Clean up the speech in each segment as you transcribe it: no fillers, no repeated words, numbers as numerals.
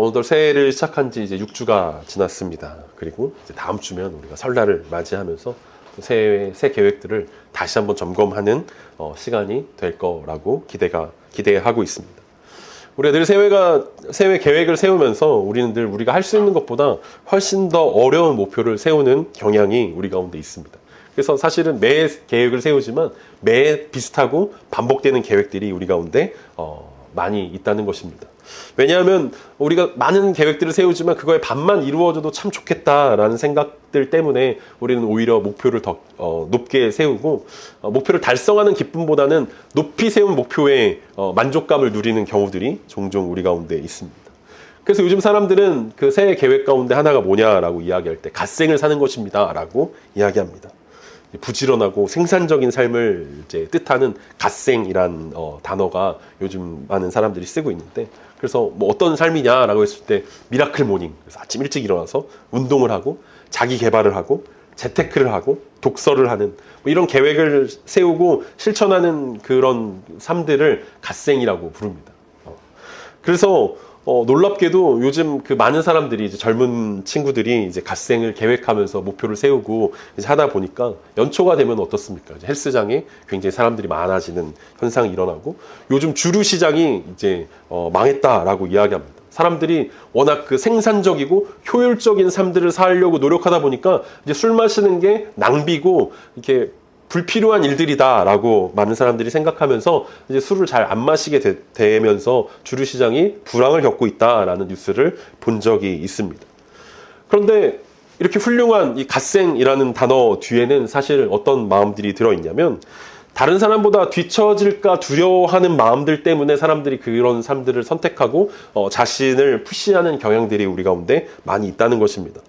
어느덧 새해를 시작한 지 이제 6주가 지났습니다. 그리고 이제 다음 주면 우리가 설날을 맞이하면서 새 계획들을 다시 한번 점검하는 시간이 될 거라고 기대하고 있습니다. 우리가 늘 새해 계획을 세우면서 우리는 늘 우리가 할 수 있는 것보다 훨씬 더 어려운 목표를 세우는 경향이 우리 가운데 있습니다. 그래서 사실은 매 계획을 세우지만 매 비슷하고 반복되는 계획들이 우리 가운데 많이 있다는 것입니다. 왜냐하면 우리가 많은 계획들을 세우지만 그거의 반만 이루어져도 참 좋겠다라는 생각들 때문에 우리는 오히려 목표를 더 높게 세우고 목표를 달성하는 기쁨보다는 높이 세운 목표에 만족감을 누리는 경우들이 종종 우리 가운데 있습니다. 그래서 요즘 사람들은 그 새해 계획 가운데 하나가 뭐냐라고 이야기할 때 갓생을 사는 것입니다 라고 이야기합니다. 부지런하고 생산적인 삶을 이제 뜻하는 갓생이란 단어가 요즘 많은 사람들이 쓰고 있는데, 그래서 뭐 어떤 삶이냐라고 했을 때 미라클 모닝, 그래서 아침 일찍 일어나서 운동을 하고 자기 개발을 하고 재테크를 하고 독서를 하는 뭐 이런 계획을 세우고 실천하는 그런 삶들을 갓생이라고 부릅니다. 그래서 놀랍게도 요즘 그 많은 사람들이 이제 젊은 친구들이 이제 갓생을 계획하면서 목표를 세우고 이제 하다 보니까 연초가 되면 어떻습니까? 이제 헬스장에 굉장히 사람들이 많아지는 현상이 일어나고, 요즘 주류 시장이 이제 망했다라고 이야기합니다. 사람들이 워낙 그 생산적이고 효율적인 삶들을 살려고 노력하다 보니까 이제 술 마시는 게 낭비고 이렇게 불필요한 일들이다라고 많은 사람들이 생각하면서 이제 술을 잘 안 마시게 되면서 주류 시장이 불황을 겪고 있다라는 뉴스를 본 적이 있습니다. 그런데 이렇게 훌륭한 이 갓생이라는 단어 뒤에는 사실 어떤 마음들이 들어있냐면, 다른 사람보다 뒤처질까 두려워하는 마음들 때문에 사람들이 그런 삶들을 선택하고 자신을 푸시하는 경향들이 우리 가운데 많이 있다는 것입니다.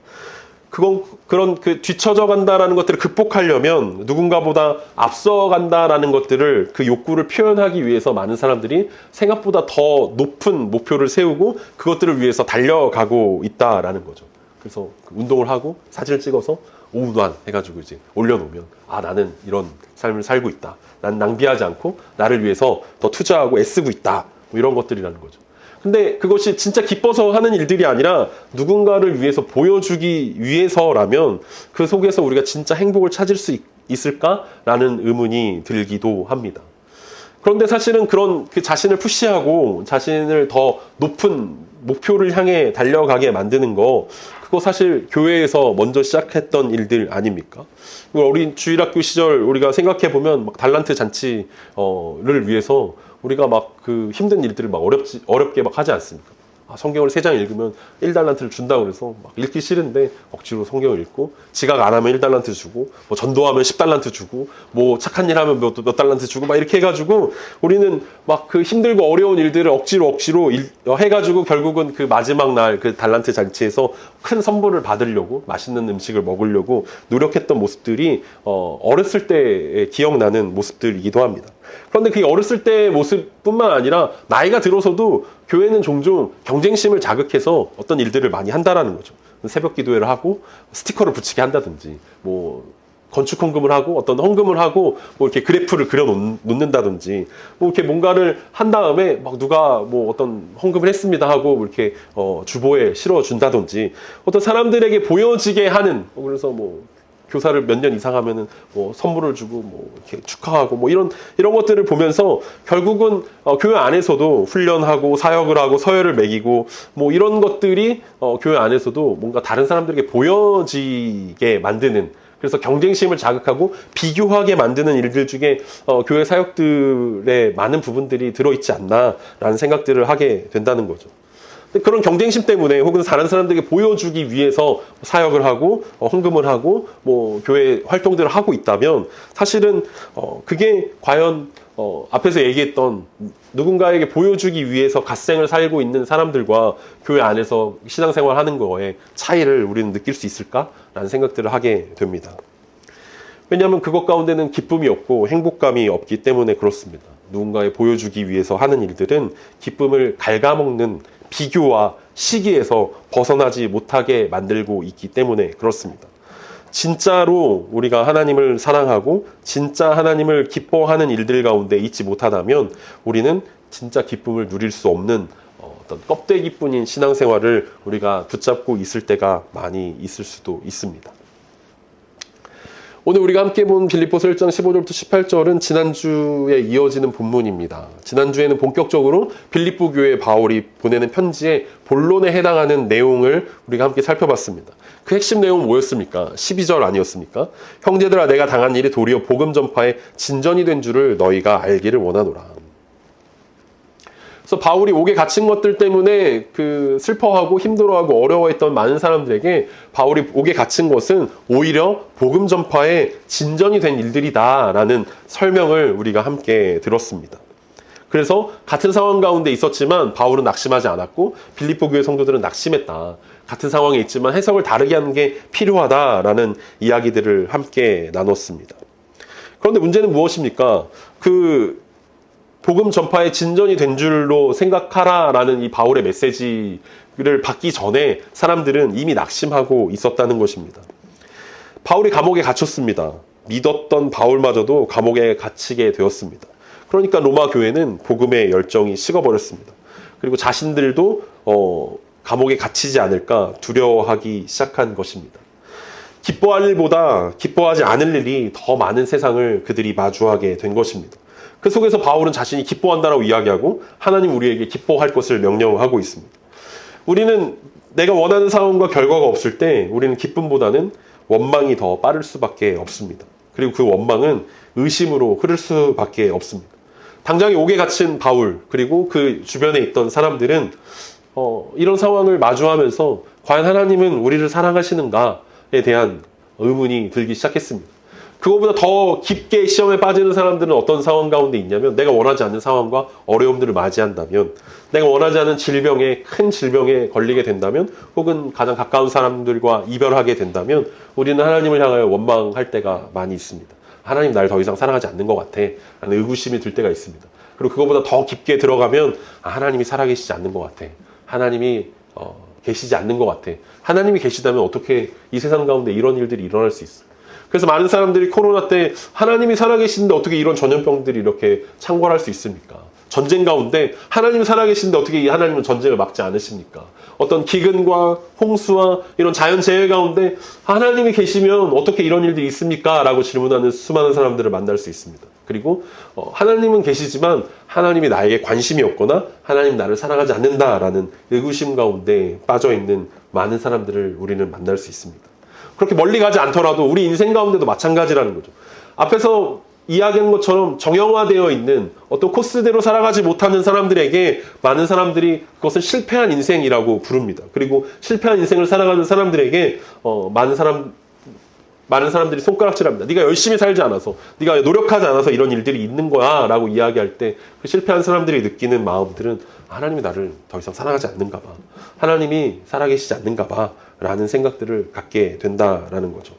그런 그 뒤처져 간다라는 것들을 극복하려면, 누군가보다 앞서 간다라는 것들을, 그 욕구를 표현하기 위해서 많은 사람들이 생각보다 더 높은 목표를 세우고 그것들을 위해서 달려가고 있다라는 거죠. 그래서 운동을 하고 사진을 찍어서 오운완 해가지고 이제 올려놓으면, 아, 나는 이런 삶을 살고 있다. 난 낭비하지 않고 나를 위해서 더 투자하고 애쓰고 있다. 뭐 이런 것들이라는 거죠. 근데 그것이 진짜 기뻐서 하는 일들이 아니라 누군가를 위해서 보여주기 위해서라면 그 속에서 우리가 진짜 행복을 찾을 수 있을까라는 의문이 들기도 합니다. 그런데 사실은 그런 그 자신을 푸시하고 자신을 더 높은 목표를 향해 달려가게 만드는 거, 그거 사실 교회에서 먼저 시작했던 일들 아닙니까? 우리 주일학교 시절 우리가 생각해보면 막 달란트 잔치를 위해서 우리가 막 그 힘든 일들을 막 어렵게 막 하지 않습니까? 성경을 3장 읽으면 1달란트를 준다고 그래서 막 읽기 싫은데 억지로 성경을 읽고, 지각 안 하면 1달란트 주고, 뭐 전도하면 10달란트 주고, 뭐 착한 일 하면 몇 달란트 주고, 막 이렇게 해가지고 우리는 막 그 힘들고 어려운 일들을 억지로 해가지고 결국은 그 마지막 날 그 달란트 잔치에서 큰 선물을 받으려고, 맛있는 음식을 먹으려고 노력했던 모습들이 어렸을 때 기억나는 모습들이기도 합니다. 그런데 그 어렸을 때의 모습뿐만 아니라 나이가 들어서도 교회는 종종 경쟁심을 자극해서 어떤 일들을 많이 한다라는 거죠. 새벽 기도회를 하고 스티커를 붙이게 한다든지, 뭐 건축 헌금을 하고 어떤 헌금을 하고 뭐 이렇게 그래프를 그려 놓는다든지, 뭐 이렇게 뭔가를 한 다음에 막 누가 뭐 어떤 헌금을 했습니다 하고 뭐 이렇게 주보에 실어 준다든지, 어떤 사람들에게 보여지게 하는, 그래서 뭐 교사를 몇 년 이상 하면은 뭐 선물을 주고 뭐 이렇게 축하하고 뭐 이런 것들을 보면서 결국은 교회 안에서도 훈련하고 사역을 하고 서열을 매기고 뭐 이런 것들이 교회 안에서도 뭔가 다른 사람들에게 보여지게 만드는, 그래서 경쟁심을 자극하고 비교하게 만드는 일들 중에 교회 사역들의 많은 부분들이 들어있지 않나라는 생각들을 하게 된다는 거죠. 그런 경쟁심 때문에 혹은 다른 사람들에게 보여주기 위해서 사역을 하고 헌금을 하고 뭐 교회 활동들을 하고 있다면, 사실은 그게 과연 앞에서 얘기했던 누군가에게 보여주기 위해서 갓생을 살고 있는 사람들과 교회 안에서 신앙생활 하는 거에 차이를 우리는 느낄 수 있을까라는 생각들을 하게 됩니다. 왜냐하면 그것 가운데는 기쁨이 없고 행복감이 없기 때문에 그렇습니다. 누군가에 보여주기 위해서 하는 일들은 기쁨을 갉아먹는 비교와 시기에서 벗어나지 못하게 만들고 있기 때문에 그렇습니다. 진짜로 우리가 하나님을 사랑하고 진짜 하나님을 기뻐하는 일들 가운데 있지 못하다면 우리는 진짜 기쁨을 누릴 수 없는 어떤 껍데기뿐인 신앙생활을 우리가 붙잡고 있을 때가 많이 있을 수도 있습니다. 오늘 우리가 함께 본 빌립보서 1장 15절부터 18절은 지난주에 이어지는 본문입니다. 지난주에는 본격적으로 빌립보 교회 바울이 보내는 편지의 본론에 해당하는 내용을 우리가 함께 살펴봤습니다. 그 핵심 내용은 뭐였습니까? 12절 아니었습니까? 형제들아, 내가 당한 일이 도리어 복음 전파에 진전이 된 줄을 너희가 알기를 원하노라. 그래서 바울이 옥에 갇힌 것들 때문에 슬퍼하고 힘들어하고 어려워했던 많은 사람들에게 바울이 옥에 갇힌 것은 오히려 복음 전파에 진전이 된 일들이다라는 설명을 우리가 함께 들었습니다. 그래서 같은 상황 가운데 있었지만 바울은 낙심하지 않았고 빌립보 교회 성도들은 낙심했다. 같은 상황에 있지만 해석을 다르게 하는 게 필요하다라는 이야기들을 함께 나눴습니다. 그런데 문제는 무엇입니까? 복음 전파에 진전이 된 줄로 생각하라라는 이 바울의 메시지를 받기 전에 사람들은 이미 낙심하고 있었다는 것입니다. 바울이 감옥에 갇혔습니다. 믿었던 바울마저도 감옥에 갇히게 되었습니다. 그러니까 로마 교회는 복음의 열정이 식어버렸습니다. 그리고 자신들도 감옥에 갇히지 않을까 두려워하기 시작한 것입니다. 기뻐할 일보다 기뻐하지 않을 일이 더 많은 세상을 그들이 마주하게 된 것입니다. 그 속에서 바울은 자신이 기뻐한다라고 이야기하고 하나님 우리에게 기뻐할 것을 명령하고 있습니다. 우리는 내가 원하는 상황과 결과가 없을 때 우리는 기쁨보다는 원망이 더 빠를 수밖에 없습니다. 그리고 그 원망은 의심으로 흐를 수밖에 없습니다. 당장에 옥에 갇힌 바울 그리고 그 주변에 있던 사람들은 이런 상황을 마주하면서 과연 하나님은 우리를 사랑하시는가에 대한 의문이 들기 시작했습니다. 그거보다 더 깊게 시험에 빠지는 사람들은 어떤 상황 가운데 있냐면 내가 원하지 않는 상황과 어려움들을 맞이한다면 내가 원하지 않은 큰 질병에 걸리게 된다면 혹은 가장 가까운 사람들과 이별하게 된다면 우리는 하나님을 향하여 원망할 때가 많이 있습니다. 하나님 날 더 이상 사랑하지 않는 것 같아 라는 의구심이 들 때가 있습니다. 그리고 그거보다 더 깊게 들어가면 하나님이 살아계시지 않는 것 같아. 하나님이 계시지 않는 것 같아. 하나님이 계시다면 어떻게 이 세상 가운데 이런 일들이 일어날 수 있어? 그래서 많은 사람들이 코로나 때 하나님이 살아계시는데 어떻게 이런 전염병들이 이렇게 창궐할 수 있습니까? 전쟁 가운데 하나님이 살아계시는데 어떻게 하나님은 전쟁을 막지 않으십니까? 어떤 기근과 홍수와 이런 자연재해 가운데 하나님이 계시면 어떻게 이런 일들이 있습니까? 라고 질문하는 수많은 사람들을 만날 수 있습니다. 그리고 하나님은 계시지만 하나님이 나에게 관심이 없거나 하나님 나를 사랑하지 않는다라는 의구심 가운데 빠져있는 많은 사람들을 우리는 만날 수 있습니다. 그렇게 멀리 가지 않더라도 우리 인생 가운데도 마찬가지라는 거죠. 앞에서 이야기한 것처럼 정형화되어 있는 어떤 코스대로 살아가지 못하는 사람들에게 많은 사람들이 그것을 실패한 인생이라고 부릅니다. 그리고 실패한 인생을 살아가는 사람들에게 많은 사람들이 손가락질합니다. 네가 열심히 살지 않아서, 네가 노력하지 않아서 이런 일들이 있는 거야 라고 이야기할 때 그 실패한 사람들이 느끼는 마음들은 하나님이 나를 더 이상 사랑하지 않는가 봐. 하나님이 살아계시지 않는가 봐 라는 생각들을 갖게 된다라는 거죠.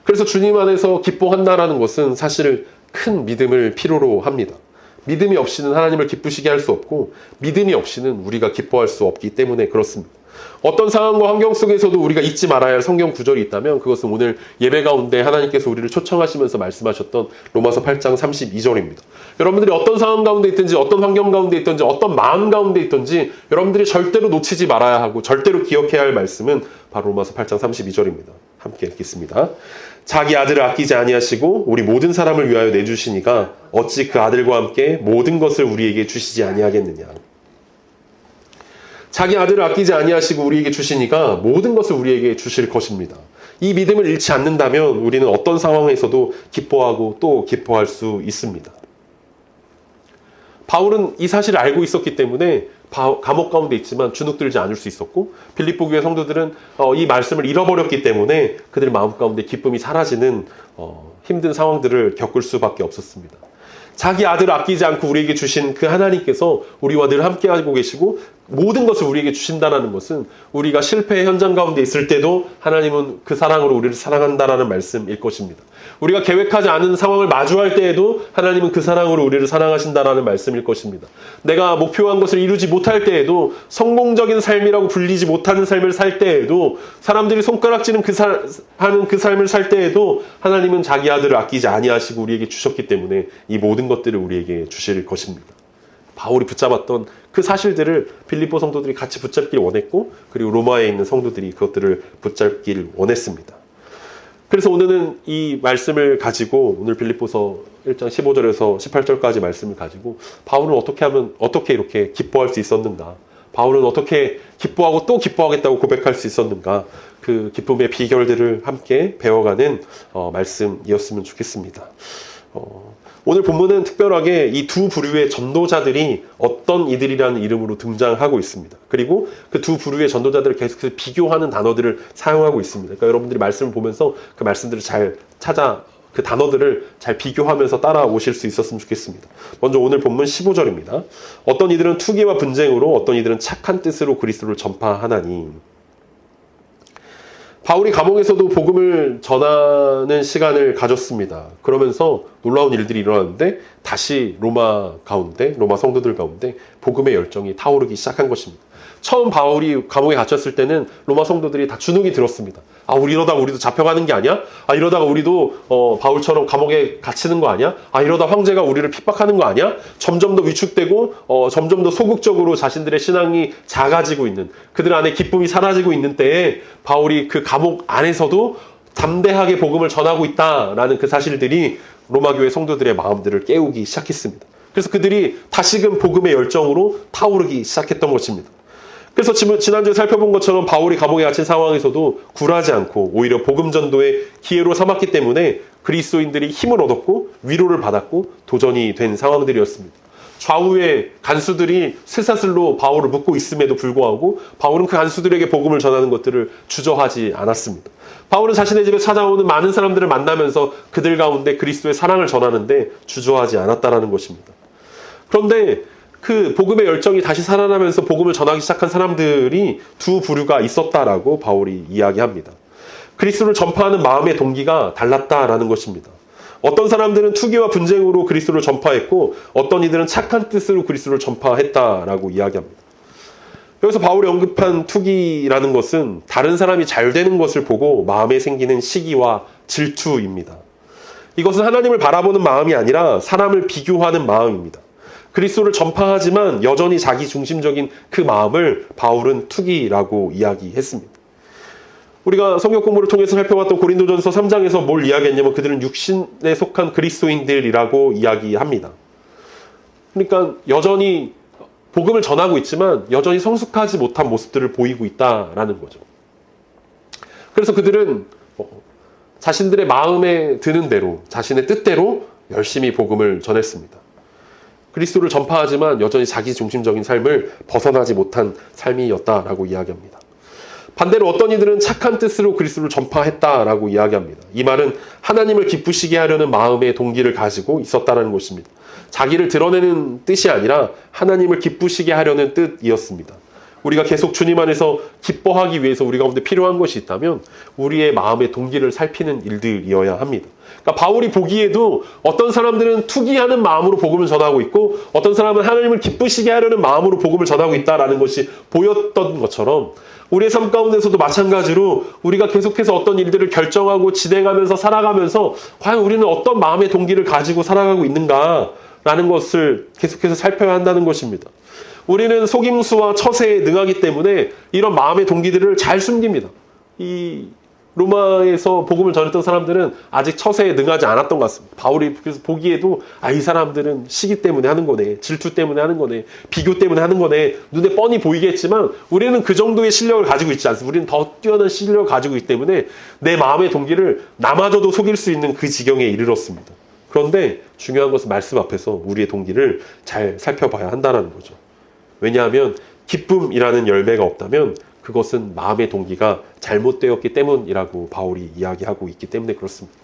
그래서 주님 안에서 기뻐한다라는 것은 사실 큰 믿음을 필요로 합니다. 믿음이 없이는 하나님을 기쁘시게 할 수 없고 믿음이 없이는 우리가 기뻐할 수 없기 때문에 그렇습니다. 어떤 상황과 환경 속에서도 우리가 잊지 말아야 할 성경 구절이 있다면 그것은 오늘 예배 가운데 하나님께서 우리를 초청하시면서 말씀하셨던 로마서 8장 32절입니다. 여러분들이 어떤 상황 가운데 있든지 어떤 환경 가운데 있든지 어떤 마음 가운데 있든지 여러분들이 절대로 놓치지 말아야 하고 절대로 기억해야 할 말씀은 바로 로마서 8장 32절입니다. 함께 읽겠습니다. 자기 아들을 아끼지 아니하시고 우리 모든 사람을 위하여 내주시니가 어찌 그 아들과 함께 모든 것을 우리에게 주시지 아니하겠느냐. 자기 아들을 아끼지 아니하시고 우리에게 주시니까 모든 것을 우리에게 주실 것입니다. 이 믿음을 잃지 않는다면 우리는 어떤 상황에서도 기뻐하고 또 기뻐할 수 있습니다. 바울은 이 사실을 알고 있었기 때문에 감옥 가운데 있지만 주눅들지 않을 수 있었고 빌립보 교회 성도들은 이 말씀을 잃어버렸기 때문에 그들의 마음 가운데 기쁨이 사라지는 힘든 상황들을 겪을 수밖에 없었습니다. 자기 아들을 아끼지 않고 우리에게 주신 그 하나님께서 우리와 늘 함께하고 계시고 모든 것을 우리에게 주신다는 것은 우리가 실패의 현장 가운데 있을 때도 하나님은 그 사랑으로 우리를 사랑한다라는 말씀일 것입니다. 우리가 계획하지 않은 상황을 마주할 때에도 하나님은 그 사랑으로 우리를 사랑하신다라는 말씀일 것입니다. 내가 목표한 것을 이루지 못할 때에도 성공적인 삶이라고 불리지 못하는 삶을 살 때에도 사람들이 손가락질은 하는 그 삶을 살 때에도 하나님은 자기 아들을 아끼지 아니하시고 우리에게 주셨기 때문에 이 모든 것들을 우리에게 주실 것입니다. 바울이 붙잡았던 그 사실들을 빌립보 성도들이 같이 붙잡길 원했고, 그리고 로마에 있는 성도들이 그것들을 붙잡길 원했습니다. 그래서 오늘은 이 말씀을 가지고, 오늘 빌립보서 1장 15절에서 18절까지 말씀을 가지고 바울은 어떻게 이렇게 기뻐할 수 있었는가, 바울은 어떻게 기뻐하고 또 기뻐하겠다고 고백할 수 있었는가, 그 기쁨의 비결들을 함께 배워가는 말씀이었으면 좋겠습니다. 오늘 본문은 특별하게 이 두 부류의 전도자들이 어떤 이들이라는 이름으로 등장하고 있습니다. 그리고 그 두 부류의 전도자들을 계속해서 비교하는 단어들을 사용하고 있습니다. 그러니까 여러분들이 말씀을 보면서 그 말씀들을 그 단어들을 잘 비교하면서 따라오실 수 있었으면 좋겠습니다. 먼저 오늘 본문 15절입니다. 어떤 이들은 투기와 분쟁으로, 어떤 이들은 착한 뜻으로 그리스도를 전파하나니. 바울이 감옥에서도 복음을 전하는 시간을 가졌습니다. 그러면서 놀라운 일들이 일어났는데 다시 로마 성도들 가운데 복음의 열정이 타오르기 시작한 것입니다. 처음 바울이 감옥에 갇혔을 때는 로마 성도들이 다 주눅이 들었습니다. 이러다가 우리도 잡혀가는 게 아니야? 이러다가 우리도 바울처럼 감옥에 갇히는 거 아니야? 이러다 황제가 우리를 핍박하는 거 아니야? 점점 더 위축되고 점점 더 소극적으로 자신들의 신앙이 작아지고 있는, 그들 안에 기쁨이 사라지고 있는 때에 바울이 그 감옥 안에서도 담대하게 복음을 전하고 있다라는 그 사실들이 로마 교회 성도들의 마음들을 깨우기 시작했습니다. 그래서 그들이 다시금 복음의 열정으로 타오르기 시작했던 것입니다. 그래서 지난주에 살펴본 것처럼 바울이 감옥에 갇힌 상황에서도 굴하지 않고 오히려 복음 전도의 기회로 삼았기 때문에 그리스도인들이 힘을 얻었고 위로를 받았고 도전이 된 상황들이었습니다. 좌우의 간수들이 쇠사슬로 바울을 묶고 있음에도 불구하고 바울은 그 간수들에게 복음을 전하는 것들을 주저하지 않았습니다. 바울은 자신의 집에 찾아오는 많은 사람들을 만나면서 그들 가운데 그리스도의 사랑을 전하는데 주저하지 않았다라는 것입니다. 그런데 그 복음의 열정이 다시 살아나면서 복음을 전하기 시작한 사람들이 두 부류가 있었다라고 바울이 이야기합니다. 그리스도를 전파하는 마음의 동기가 달랐다라는 것입니다. 어떤 사람들은 투기와 분쟁으로 그리스도를 전파했고 어떤 이들은 착한 뜻으로 그리스도를 전파했다라고 이야기합니다. 여기서 바울이 언급한 투기라는 것은 다른 사람이 잘 되는 것을 보고 마음에 생기는 시기와 질투입니다. 이것은 하나님을 바라보는 마음이 아니라 사람을 비교하는 마음입니다. 그리스도를 전파하지만 여전히 자기 중심적인 그 마음을 바울은 투기라고 이야기했습니다. 우리가 성경 공부를 통해서 살펴봤던 고린도전서 3장에서 뭘 이야기했냐면 그들은 육신에 속한 그리스도인들이라고 이야기합니다. 그러니까 여전히 복음을 전하고 있지만 여전히 성숙하지 못한 모습들을 보이고 있다라는 거죠. 그래서 그들은 자신들의 마음에 드는 대로, 자신의 뜻대로 열심히 복음을 전했습니다. 그리스도를 전파하지만 여전히 자기 중심적인 삶을 벗어나지 못한 삶이었다라고 이야기합니다. 반대로 어떤 이들은 착한 뜻으로 그리스도를 전파했다라고 이야기합니다. 이 말은 하나님을 기쁘시게 하려는 마음의 동기를 가지고 있었다는 것입니다. 자기를 드러내는 뜻이 아니라 하나님을 기쁘시게 하려는 뜻이었습니다. 우리가 계속 주님 안에서 기뻐하기 위해서 우리 가운데 필요한 것이 있다면 우리의 마음의 동기를 살피는 일들이어야 합니다. 그러니까 바울이 보기에도 어떤 사람들은 투기하는 마음으로 복음을 전하고 있고 어떤 사람은 하나님을 기쁘시게 하려는 마음으로 복음을 전하고 있다라는 것이 보였던 것처럼 우리의 삶 가운데서도 마찬가지로 우리가 계속해서 어떤 일들을 결정하고 진행하면서 살아가면서 과연 우리는 어떤 마음의 동기를 가지고 살아가고 있는가라는 것을 계속해서 살펴야 한다는 것입니다. 우리는 속임수와 처세에 능하기 때문에 이런 마음의 동기들을 잘 숨깁니다. 이 로마에서 복음을 전했던 사람들은 아직 처세에 능하지 않았던 것 같습니다. 바울이 그래서 보기에도 이 사람들은 시기 때문에 하는 거네, 질투 때문에 하는 거네, 비교 때문에 하는 거네, 눈에 뻔히 보이겠지만 우리는 그 정도의 실력을 가지고 있지 않습니다. 우리는 더 뛰어난 실력을 가지고 있기 때문에 내 마음의 동기를 나마저도 속일 수 있는 그 지경에 이르렀습니다. 그런데 중요한 것은 말씀 앞에서 우리의 동기를 잘 살펴봐야 한다는 거죠. 왜냐하면 기쁨이라는 열매가 없다면 그것은 마음의 동기가 잘못되었기 때문이라고 바울이 이야기하고 있기 때문에 그렇습니다.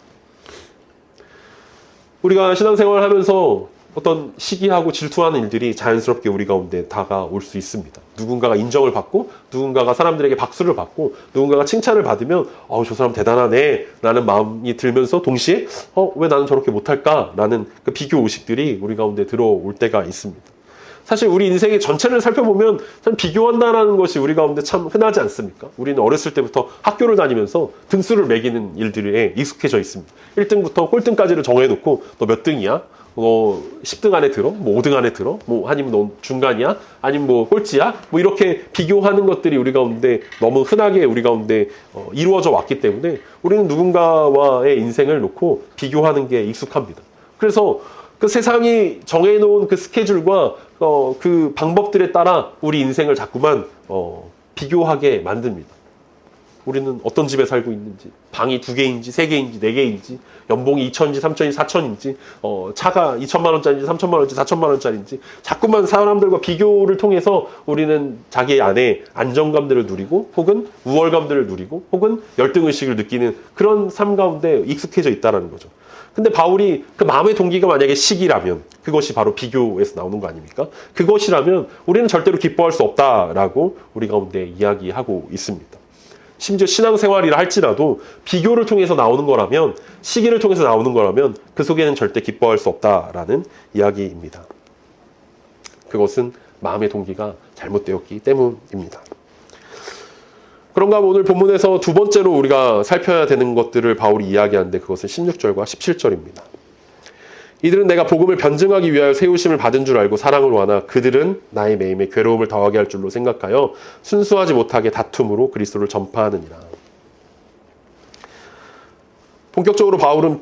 우리가 신앙생활을 하면서 어떤 시기하고 질투하는 일들이 자연스럽게 우리 가운데 다가올 수 있습니다. 누군가가 인정을 받고 누군가가 사람들에게 박수를 받고 누군가가 칭찬을 받으면 저 사람 대단하네 라는 마음이 들면서 동시에 왜 나는 저렇게 못할까 라는 그 비교 의식들이 우리 가운데 들어올 때가 있습니다. 사실 우리 인생의 전체를 살펴보면 참 비교한다는 것이 우리 가운데 참 흔하지 않습니까? 우리는 어렸을 때부터 학교를 다니면서 등수를 매기는 일들에 익숙해져 있습니다. 1등부터 꼴등까지를 정해놓고 너 몇 등이야? 너 10등 안에 들어? 뭐 5등 안에 들어? 뭐 아니면 너 중간이야? 아니면 뭐 꼴찌야? 뭐 이렇게 비교하는 것들이 우리 가운데 너무 흔하게 우리 가운데 이루어져 왔기 때문에 우리는 누군가와의 인생을 놓고 비교하는 게 익숙합니다. 그래서 그 세상이 정해놓은 그 스케줄과 그 방법들에 따라 우리 인생을 자꾸만 비교하게 만듭니다. 우리는 어떤 집에 살고 있는지, 방이 2개인지 3개인지 4개인지, 연봉이 2천인지 3천인지 4천인지, 차가 2천만 원짜리인지 3천만 원짜리 4천만 원짜리인지 자꾸만 사람들과 비교를 통해서 우리는 자기 안에 안정감들을 누리고 혹은 우월감들을 누리고 혹은 열등의식을 느끼는 그런 삶 가운데 익숙해져 있다는 거죠. 근데 바울이 그 마음의 동기가 만약에 시기라면 그것이 바로 비교에서 나오는 거 아닙니까? 그것이라면 우리는 절대로 기뻐할 수 없다라고 우리 가운데 이야기하고 있습니다. 심지어 신앙생활이라 할지라도 비교를 통해서 나오는 거라면, 시기를 통해서 나오는 거라면 그 속에는 절대 기뻐할 수 없다라는 이야기입니다. 그것은 마음의 동기가 잘못되었기 때문입니다. 그런가 하면 오늘 본문에서 두 번째로 우리가 살펴야 되는 것들을 바울이 이야기하는데 그것은 16절과 17절입니다. 이들은 내가 복음을 변증하기 위하여 세우심을 받은 줄 알고 사랑으로 하나 그들은 나의 매임에 괴로움을 더하게 할 줄로 생각하여 순수하지 못하게 다툼으로 그리스도를 전파하느니라. 본격적으로 바울은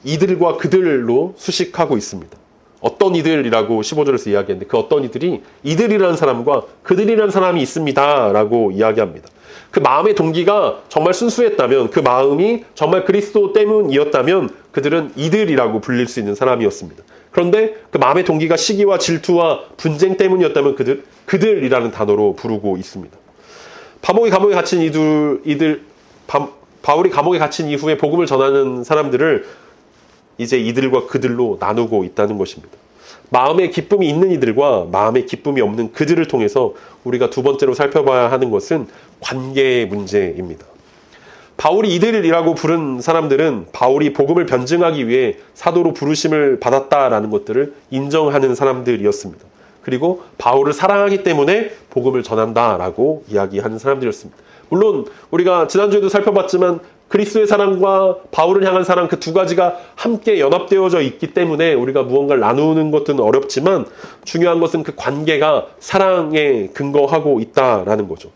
이들과 그들로 수식하고 있습니다. 어떤 이들이라고 15절에서 이야기했는데 그 어떤 이들이 이들이라는 사람과 그들이라는 사람이 있습니다 라고 이야기합니다. 그 마음의 동기가 정말 순수했다면, 그 마음이 정말 그리스도 때문이었다면 그들은 이들이라고 불릴 수 있는 사람이었습니다. 그런데 그 마음의 동기가 시기와 질투와 분쟁 때문이었다면 그들이라는 단어로 부르고 있습니다. 바울이 감옥에 갇힌 이후에 복음을 전하는 사람들을 이제 이들과 그들로 나누고 있다는 것입니다. 마음에 기쁨이 있는 이들과 마음에 기쁨이 없는 그들을 통해서 우리가 두 번째로 살펴봐야 하는 것은 관계의 문제입니다. 바울이 이들이라고 부른 사람들은 바울이 복음을 변증하기 위해 사도로 부르심을 받았다라는 것들을 인정하는 사람들이었습니다. 그리고 바울을 사랑하기 때문에 복음을 전한다라고 이야기하는 사람들이었습니다. 물론 우리가 지난주에도 살펴봤지만 그리스도의 사랑과 바울을 향한 사랑 그 두 가지가 함께 연합되어져 있기 때문에 우리가 무언가를 나누는 것은 어렵지만 중요한 것은 그 관계가 사랑에 근거하고 있다라는 거죠.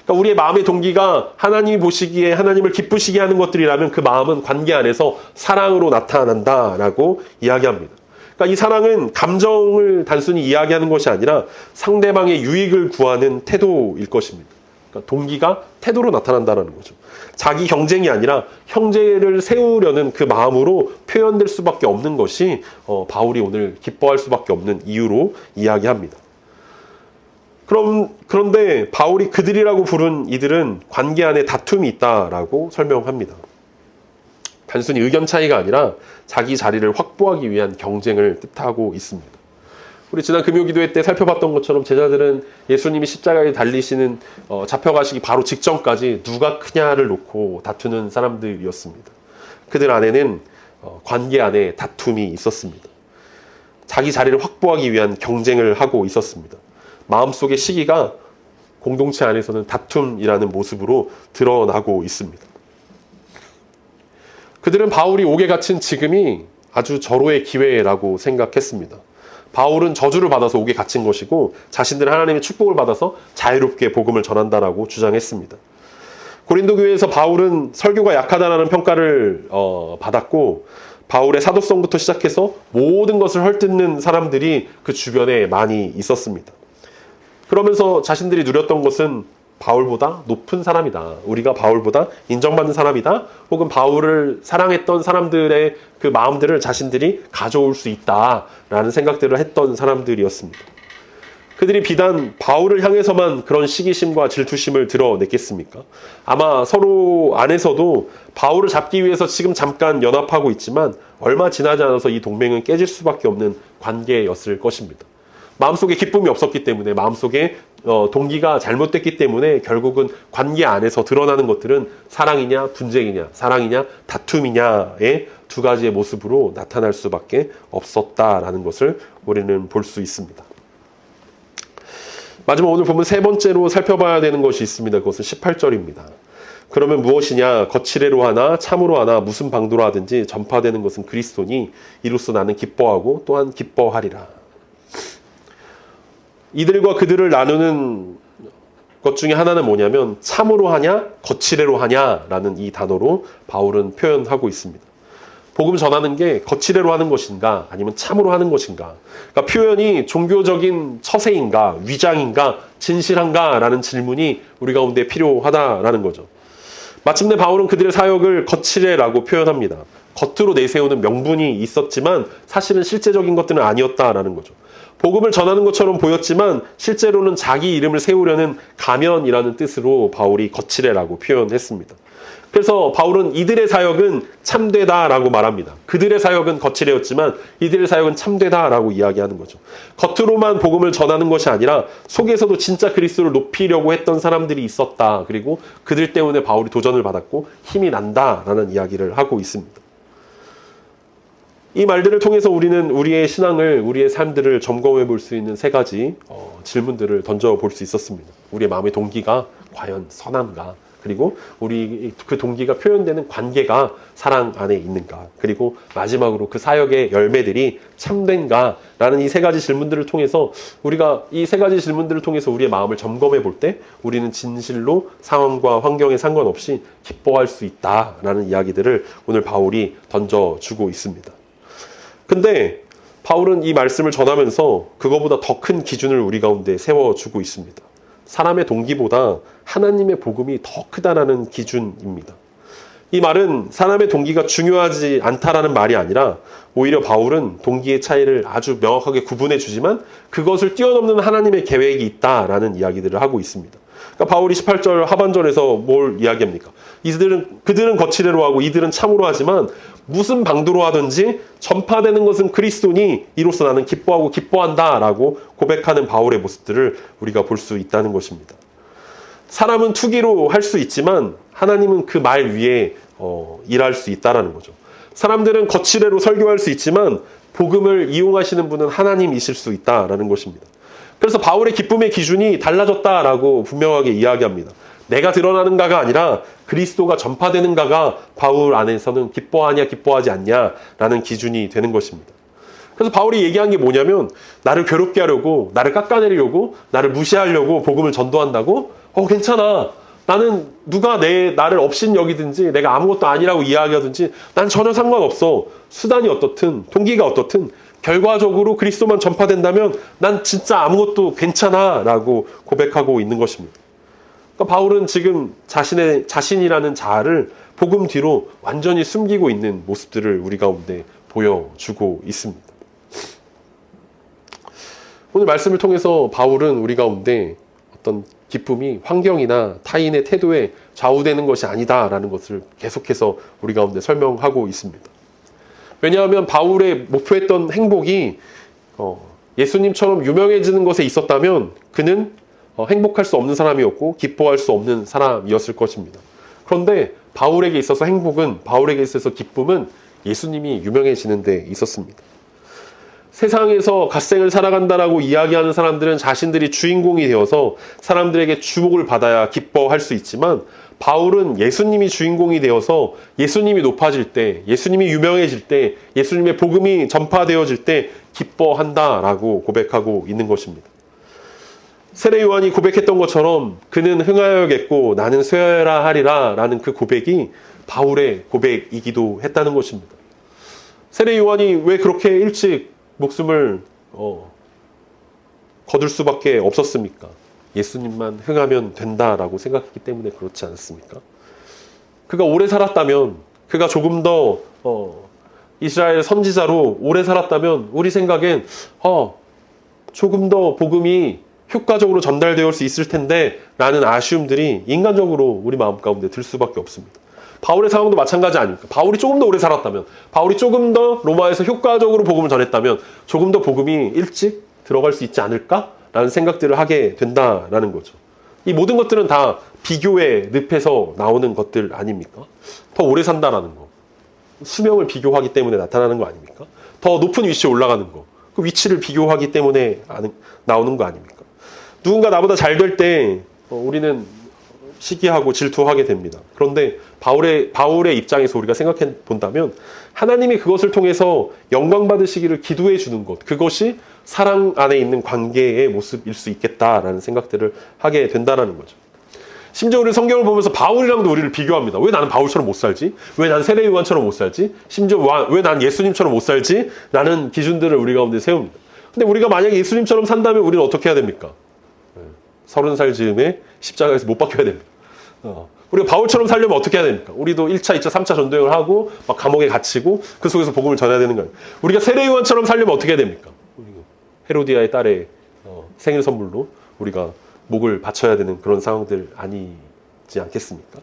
그러니까 우리의 마음의 동기가 하나님이 보시기에 하나님을 기쁘시게 하는 것들이라면 그 마음은 관계 안에서 사랑으로 나타난다라고 이야기합니다. 그러니까 이 사랑은 감정을 단순히 이야기하는 것이 아니라 상대방의 유익을 구하는 태도일 것입니다. 그러니까 동기가 태도로 나타난다는 거죠. 자기 경쟁이 아니라 형제를 세우려는 그 마음으로 표현될 수밖에 없는 것이 바울이 오늘 기뻐할 수밖에 없는 이유로 이야기합니다. 그런데 바울이 그들이라고 부른 이들은 관계 안에 다툼이 있다라고 설명합니다. 단순히 의견 차이가 아니라 자기 자리를 확보하기 위한 경쟁을 뜻하고 있습니다. 우리 지난 금요기도회 때 살펴봤던 것처럼 제자들은 예수님이 십자가에 달리시는 잡혀가시기 바로 직전까지 누가 크냐를 놓고 다투는 사람들이었습니다. 그들 안에는 관계 안에 다툼이 있었습니다. 자기 자리를 확보하기 위한 경쟁을 하고 있었습니다. 마음속의 시기가 공동체 안에서는 다툼이라는 모습으로 드러나고 있습니다. 그들은 바울이 옥에 갇힌 지금이 아주 절호의 기회라고 생각했습니다. 바울은 저주를 받아서 옥에 갇힌 것이고 자신들은 하나님의 축복을 받아서 자유롭게 복음을 전한다라고 주장했습니다. 고린도 교회에서 바울은 설교가 약하다라는 평가를 받았고 바울의 사도성부터 시작해서 모든 것을 헐뜯는 사람들이 그 주변에 많이 있었습니다. 그러면서 자신들이 누렸던 것은 바울보다 높은 사람이다. 우리가 바울보다 인정받는 사람이다. 혹은 바울을 사랑했던 사람들의 그 마음들을 자신들이 가져올 수 있다라는 생각들을 했던 사람들이었습니다. 그들이 비단 바울을 향해서만 그런 시기심과 질투심을 드러냈겠습니까? 아마 서로 안에서도 바울을 잡기 위해서 지금 잠깐 연합하고 있지만 얼마 지나지 않아서 이 동맹은 깨질 수밖에 없는 관계였을 것입니다. 마음속에 기쁨이 없었기 때문에, 마음속에 동기가 잘못됐기 때문에 결국은 관계 안에서 드러나는 것들은 사랑이냐 분쟁이냐, 사랑이냐 다툼이냐의 두 가지의 모습으로 나타날 수밖에 없었다라는 것을 우리는 볼 수 있습니다. 마지막 오늘 보면 세 번째로 살펴봐야 되는 것이 있습니다. 그것은 18절입니다. 그러면 무엇이냐? 거칠애로 하나 참으로 하나 무슨 방도로 하든지 전파되는 것은 그리스도니 이로써 나는 기뻐하고 또한 기뻐하리라. 이들과 그들을 나누는 것 중에 하나는 뭐냐면 참으로 하냐 거칠애로 하냐라는 이 단어로 바울은 표현하고 있습니다. 복음 전하는 게 거칠애로 하는 것인가 아니면 참으로 하는 것인가. 그러니까 표현이 종교적인 처세인가 위장인가 진실한가 라는 질문이 우리 가운데 필요하다라는 거죠. 마침내 바울은 그들의 사역을 거칠애라고 표현합니다. 겉으로 내세우는 명분이 있었지만 사실은 실제적인 것들은 아니었다라는 거죠. 복음을 전하는 것처럼 보였지만 실제로는 자기 이름을 세우려는 가면이라는 뜻으로 바울이 거칠애라고 표현했습니다. 그래서 바울은 이들의 사역은 참되다라고 말합니다. 그들의 사역은 거칠애였지만 이들의 사역은 참되다라고 이야기하는 거죠. 겉으로만 복음을 전하는 것이 아니라 속에서도 진짜 그리스도를 높이려고 했던 사람들이 있었다. 그리고 그들 때문에 바울이 도전을 받았고 힘이 난다라는 이야기를 하고 있습니다. 이 말들을 통해서 우리는 우리의 신앙을, 우리의 삶들을 점검해 볼 수 있는 세 가지 질문들을 던져볼 수 있었습니다. 우리의 마음의 동기가 과연 선한가? 그리고 우리 그 동기가 표현되는 관계가 사랑 안에 있는가? 그리고 마지막으로 그 사역의 열매들이 참된가? 라는 이 세 가지 질문들을 통해서 우리가 이 세 가지 질문들을 통해서 우리의 마음을 점검해 볼 때 우리는 진실로 상황과 환경에 상관없이 기뻐할 수 있다라는 이야기들을 오늘 바울이 던져주고 있습니다. 근데 바울은 이 말씀을 전하면서 그거보다 더 큰 기준을 우리 가운데 세워주고 있습니다. 사람의 동기보다 하나님의 복음이 더 크다라는 기준입니다. 이 말은 사람의 동기가 중요하지 않다라는 말이 아니라 오히려 바울은 동기의 차이를 아주 명확하게 구분해 주지만 그것을 뛰어넘는 하나님의 계획이 있다라는 이야기들을 하고 있습니다. 그러니까 바울이 18절 하반절에서 뭘 이야기합니까? 그들은 거칠애로 하고 이들은 참으로 하지만 무슨 방도로 하든지 전파되는 것은 그리스도니 이로써 나는 기뻐하고 기뻐한다라고 고백하는 바울의 모습들을 우리가 볼 수 있다는 것입니다. 사람은 투기로 할 수 있지만 하나님은 그 말 위에 일할 수 있다라는 거죠. 사람들은 거칠애로 설교할 수 있지만 복음을 이용하시는 분은 하나님이실 수 있다라는 것입니다. 그래서 바울의 기쁨의 기준이 달라졌다라고 분명하게 이야기합니다. 내가 드러나는가가 아니라 그리스도가 전파되는가가 바울 안에서는 기뻐하냐 기뻐하지 않냐라는 기준이 되는 것입니다. 그래서 바울이 얘기한 게 뭐냐면 나를 괴롭게 하려고 나를 깎아내리려고 나를 무시하려고 복음을 전도한다고? 괜찮아. 나는 누가 나를 업신 여기든지 내가 아무것도 아니라고 이야기하든지 난 전혀 상관없어. 수단이 어떻든 동기가 어떻든 결과적으로 그리스도만 전파된다면 난 진짜 아무것도 괜찮아 라고 고백하고 있는 것입니다. 그러니까 바울은 지금 자신이라는 자아를 복음 뒤로 완전히 숨기고 있는 모습들을 우리 가운데 보여주고 있습니다. 오늘 말씀을 통해서 바울은 우리 가운데 어떤 기쁨이 환경이나 타인의 태도에 좌우되는 것이 아니다라는 것을 계속해서 우리 가운데 설명하고 있습니다. 왜냐하면 바울의 목표했던 행복이 예수님처럼 유명해지는 것에 있었다면 그는 행복할 수 없는 사람이었고 기뻐할 수 없는 사람이었을 것입니다. 그런데 바울에게 있어서 행복은, 바울에게 있어서 기쁨은 예수님이 유명해지는 데 있었습니다. 세상에서 갓생을 살아간다라고 이야기하는 사람들은 자신들이 주인공이 되어서 사람들에게 주목을 받아야 기뻐할 수 있지만 바울은 예수님이 주인공이 되어서 예수님이 높아질 때, 예수님이 유명해질 때, 예수님의 복음이 전파되어질 때 기뻐한다라고 고백하고 있는 것입니다. 세례 요한이 고백했던 것처럼 그는 흥하여야겠고 나는 쇠하여야 하리라 라는 그 고백이 바울의 고백이기도 했다는 것입니다. 세례 요한이 왜 그렇게 일찍 목숨을 거둘 수밖에 없었습니까? 예수님만 흥하면 된다라고 생각했기 때문에 그렇지 않습니까? 그가 오래 살았다면, 그가 조금 더 이스라엘 선지자로 오래 살았다면 우리 생각엔 조금 더 복음이 효과적으로 전달되어 수 있을 텐데 라는 아쉬움들이 인간적으로 우리 마음 가운데 들 수밖에 없습니다. 바울의 상황도 마찬가지 아닙니까? 바울이 조금 더 오래 살았다면, 바울이 조금 더 로마에서 효과적으로 복음을 전했다면 조금 더 복음이 일찍 들어갈 수 있지 않을까라는 생각들을 하게 된다라는 거죠. 이 모든 것들은 다 비교의 늪에서 나오는 것들 아닙니까? 더 오래 산다라는 거, 수명을 비교하기 때문에 나타나는 거 아닙니까? 더 높은 위치에 올라가는 거, 그 위치를 비교하기 때문에 나오는 거 아닙니까? 누군가 나보다 잘 될 때 우리는 시기하고 질투하게 됩니다. 그런데 바울의 입장에서 우리가 생각해 본다면 하나님이 그것을 통해서 영광 받으시기를 기도해 주는 것, 그것이 사랑 안에 있는 관계의 모습일 수 있겠다라는 생각들을 하게 된다는 거죠. 심지어 우리 성경을 보면서 바울이랑도 우리를 비교합니다. 왜 나는 바울처럼 못 살지? 왜 난 세례 요한처럼 못 살지? 심지어 왜 난 예수님처럼 못 살지? 라는 기준들을 우리 가운데 세웁니다. 근데 우리가 만약에 예수님처럼 산다면 우리는 어떻게 해야 됩니까? 30살 즈음에 십자가에서 못 박혀야 됩니다. 우리가 바울처럼 살려면 어떻게 해야 됩니까? 우리도 1차, 2차, 3차 전도여행을 하고 막 감옥에 갇히고 그 속에서 복음을 전해야 되는 거예요. 우리가 세례 요한처럼 살려면 어떻게 해야 됩니까? 헤로디아의 딸의 생일 선물로 우리가 목을 바쳐야 되는 그런 상황들 아니지 않겠습니까?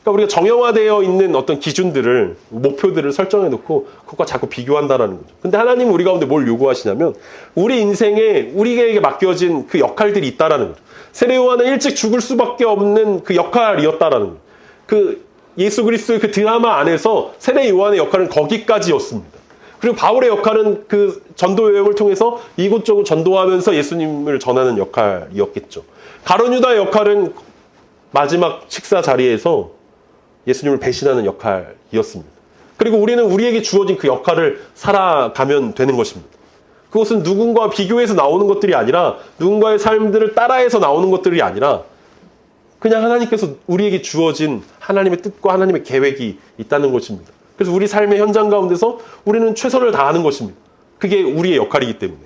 그러니까 우리가 정형화되어 있는 어떤 기준들을, 목표들을 설정해 놓고 그것과 자꾸 비교한다라는 거죠. 근데 하나님은 우리 가운데 뭘 요구하시냐면 우리 인생에 우리에게 맡겨진 그 역할들이 있다라는 거죠. 세례 요한은 일찍 죽을 수밖에 없는 그 역할이었다라는 거죠. 그 예수 그리스도의 그 드라마 안에서 세례 요한의 역할은 거기까지였습니다. 그리고 바울의 역할은 그 전도 여행을 통해서 이곳저곳 전도하면서 예수님을 전하는 역할이었겠죠. 가룟 유다의 역할은 마지막 식사 자리에서 예수님을 배신하는 역할이었습니다. 그리고 우리는 우리에게 주어진 그 역할을 살아가면 되는 것입니다. 그것은 누군가와 비교해서 나오는 것들이 아니라 누군가의 삶들을 따라해서 나오는 것들이 아니라 그냥 하나님께서 우리에게 주어진 하나님의 뜻과 하나님의 계획이 있다는 것입니다. 그래서 우리 삶의 현장 가운데서 우리는 최선을 다하는 것입니다. 그게 우리의 역할이기 때문에.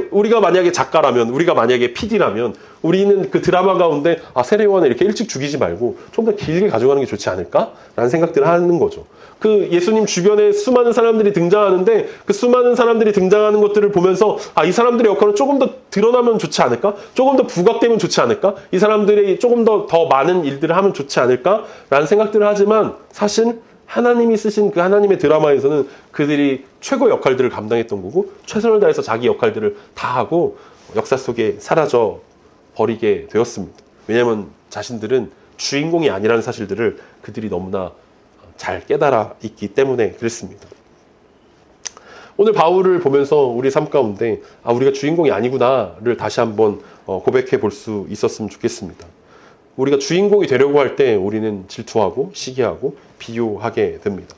우리가 만약에 작가라면, 우리가 만약에 PD라면, 우리는 그 드라마 가운데, 세례 요한을 이렇게 일찍 죽이지 말고 좀 더 길게 가져가는 게 좋지 않을까? 라는 생각들을 하는 거죠. 그 예수님 주변에 수많은 사람들이 등장하는데, 그 수많은 사람들이 등장하는 것들을 보면서, 이 사람들의 역할은 조금 더 드러나면 좋지 않을까? 조금 더 부각되면 좋지 않을까? 이 사람들이 조금 더 많은 일들을 하면 좋지 않을까? 라는 생각들을 하지만, 사실, 하나님이 쓰신 그 하나님의 드라마에서는 그들이 최고의 역할들을 감당했던 거고 최선을 다해서 자기 역할들을 다 하고 역사 속에 사라져 버리게 되었습니다. 왜냐하면 자신들은 주인공이 아니라는 사실들을 그들이 너무나 잘 깨달아 있기 때문에 그랬습니다. 오늘 바울을 보면서 우리 삶 가운데 우리가 주인공이 아니구나를 다시 한번 고백해 볼 수 있었으면 좋겠습니다. 우리가 주인공이 되려고 할 때 우리는 질투하고 시기하고 비교하게 됩니다.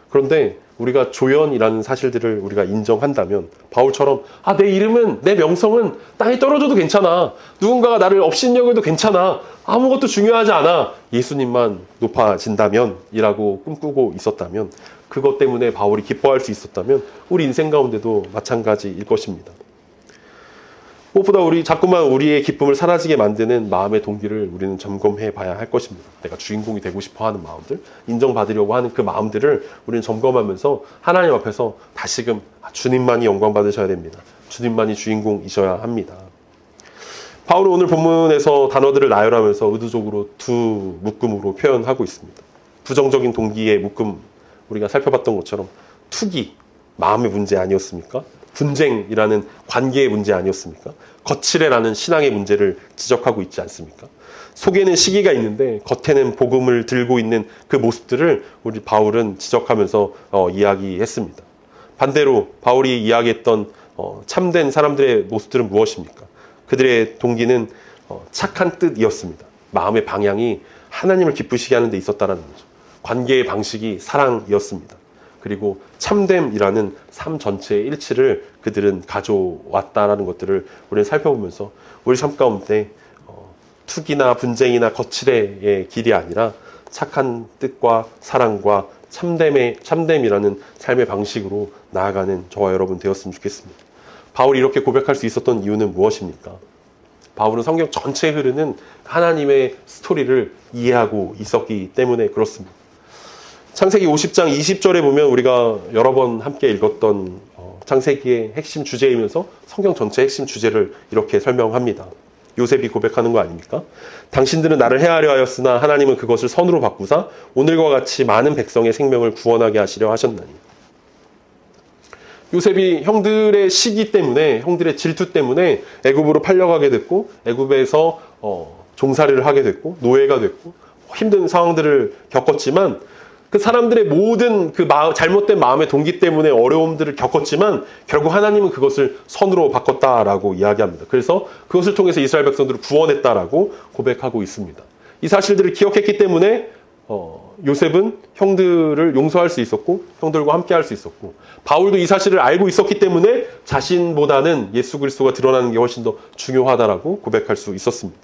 그런데 우리가 조연이라는 사실들을 우리가 인정한다면 바울처럼 내 이름은, 내 명성은 땅에 떨어져도 괜찮아. 누군가가 나를 업신여겨도 괜찮아. 아무것도 중요하지 않아. 예수님만 높아진다면 이라고 꿈꾸고 있었다면, 그것 때문에 바울이 기뻐할 수 있었다면 우리 인생 가운데도 마찬가지일 것입니다. 무엇보다 자꾸만 우리의 기쁨을 사라지게 만드는 마음의 동기를 우리는 점검해 봐야 할 것입니다. 내가 주인공이 되고 싶어 하는 마음들, 인정받으려고 하는 그 마음들을 우리는 점검하면서 하나님 앞에서 다시금 주님만이 영광 받으셔야 됩니다. 주님만이 주인공이셔야 합니다. 바울은 오늘 본문에서 단어들을 나열하면서 의도적으로 두 묶음으로 표현하고 있습니다. 부정적인 동기의 묶음, 우리가 살펴봤던 것처럼 투기, 마음의 문제 아니었습니까? 분쟁이라는 관계의 문제 아니었습니까? 거칠애라는 신앙의 문제를 지적하고 있지 않습니까? 속에는 시기가 있는데 겉에는 복음을 들고 있는 그 모습들을 우리 바울은 지적하면서 이야기했습니다. 반대로 바울이 이야기했던 참된 사람들의 모습들은 무엇입니까? 그들의 동기는 착한 뜻이었습니다. 마음의 방향이 하나님을 기쁘시게 하는 데 있었다는 거죠. 관계의 방식이 사랑이었습니다. 그리고 참됨이라는 삶 전체의 일치를 그들은 가져왔다라는 것들을 우리는 살펴보면서 우리 삶 가운데 투기나 분쟁이나 거칠의 길이 아니라 착한 뜻과 사랑과 참됨이라는 삶의 방식으로 나아가는 저와 여러분 되었으면 좋겠습니다. 바울이 이렇게 고백할 수 있었던 이유는 무엇입니까? 바울은 성경 전체에 흐르는 하나님의 스토리를 이해하고 있었기 때문에 그렇습니다. 창세기 50장 20절에 보면 우리가 여러 번 함께 읽었던 창세기의 핵심 주제이면서 성경 전체의 핵심 주제를 이렇게 설명합니다. 요셉이 고백하는 거 아닙니까? 당신들은 나를 해하려 하였으나 하나님은 그것을 선으로 바꾸사 오늘과 같이 많은 백성의 생명을 구원하게 하시려 하셨나니. 요셉이 형들의 시기 때문에, 형들의 질투 때문에 애굽으로 팔려가게 됐고 애굽에서 종살이를 하게 됐고 노예가 됐고 힘든 상황들을 겪었지만 그 사람들의 모든 잘못된 마음의 동기 때문에 어려움들을 겪었지만 결국 하나님은 그것을 선으로 바꿨다라고 이야기합니다. 그래서 그것을 통해서 이스라엘 백성들을 구원했다라고 고백하고 있습니다. 이 사실들을 기억했기 때문에 요셉은 형들을 용서할 수 있었고 형들과 함께 할 수 있었고, 바울도 이 사실을 알고 있었기 때문에 자신보다는 예수 그리스도가 드러나는 게 훨씬 더 중요하다라고 고백할 수 있었습니다.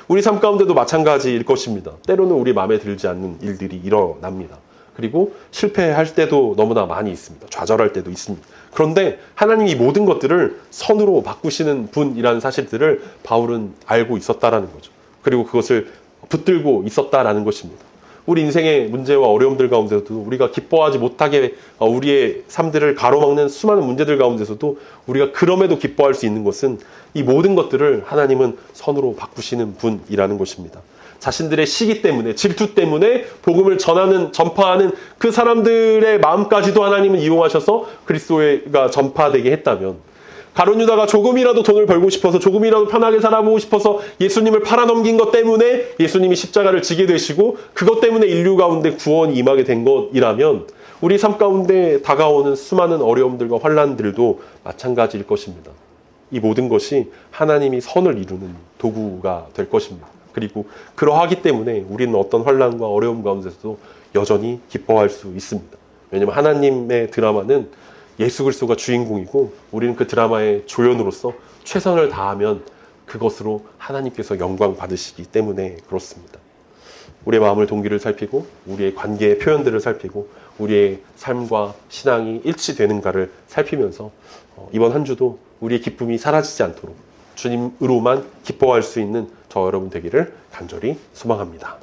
우리 삶 가운데도 마찬가지일 것입니다. 때로는 우리 마음에 들지 않는 일들이 일어납니다. 그리고 실패할 때도 너무나 많이 있습니다. 좌절할 때도 있습니다. 그런데 하나님이 모든 것들을 선으로 바꾸시는 분이라는 사실들을 바울은 알고 있었다라는 거죠. 그리고 그것을 붙들고 있었다라는 것입니다. 우리 인생의 문제와 어려움들 가운데서도 우리가 기뻐하지 못하게 우리의 삶들을 가로막는 수많은 문제들 가운데서도 우리가 그럼에도 기뻐할 수 있는 것은 이 모든 것들을 하나님은 선으로 바꾸시는 분이라는 것입니다. 자신들의 시기 때문에, 질투 때문에 복음을 전파하는 그 사람들의 마음까지도 하나님은 이용하셔서 그리스도가 전파되게 했다면, 가룟 유다가 조금이라도 돈을 벌고 싶어서, 조금이라도 편하게 살아보고 싶어서 예수님을 팔아넘긴 것 때문에 예수님이 십자가를 지게 되시고 그것 때문에 인류 가운데 구원이 임하게 된 것이라면, 우리 삶 가운데 다가오는 수많은 어려움들과 환난들도 마찬가지일 것입니다. 이 모든 것이 하나님이 선을 이루는 도구가 될 것입니다. 그리고 그러하기 때문에 우리는 어떤 환난과 어려움 가운데서도 여전히 기뻐할 수 있습니다. 왜냐하면 하나님의 드라마는 예수 그리스도가 주인공이고 우리는 그 드라마의 조연으로서 최선을 다하면 그것으로 하나님께서 영광 받으시기 때문에 그렇습니다. 우리의 마음을 동기를 살피고 우리의 관계의 표현들을 살피고 우리의 삶과 신앙이 일치되는가를 살피면서 이번 한 주도 우리의 기쁨이 사라지지 않도록 주님으로만 기뻐할 수 있는 저 여러분 되기를 간절히 소망합니다.